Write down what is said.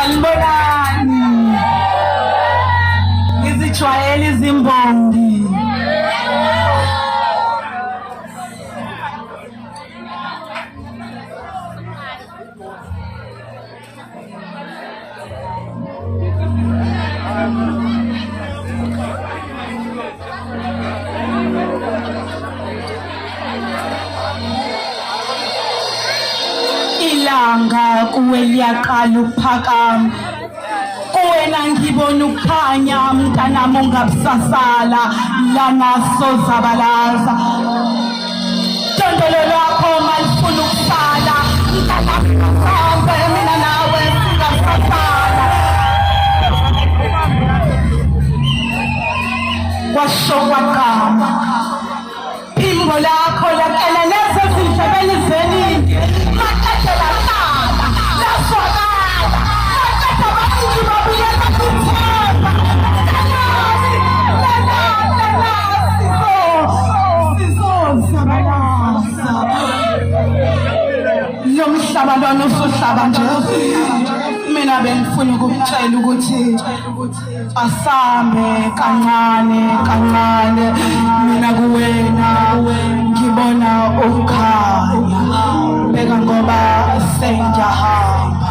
Sanibonani. Ngizijwayele izimbongi. Ilanga kuwe liyaqala ukuphakama, kuwena ngibona ukukhanya mntanami ungabusasala lana sozabalaza. Dondolo lwakho malifuna ukusala mntanami uhambe mina nawe singabusasala. Kwasho kwaqama phimbo lakho lakela lezo zindlebeni zeningi maqedela hlala laswakala maqeda abafundi babuyela kuthemba sizozabalaza lo mhlaba lona usuhlaba nje. Mina bengifuna ukukutshela ukuthi asambe kancane kancane, mina kuwena ngibona ukukhanya, beka ngoba sengiyahamba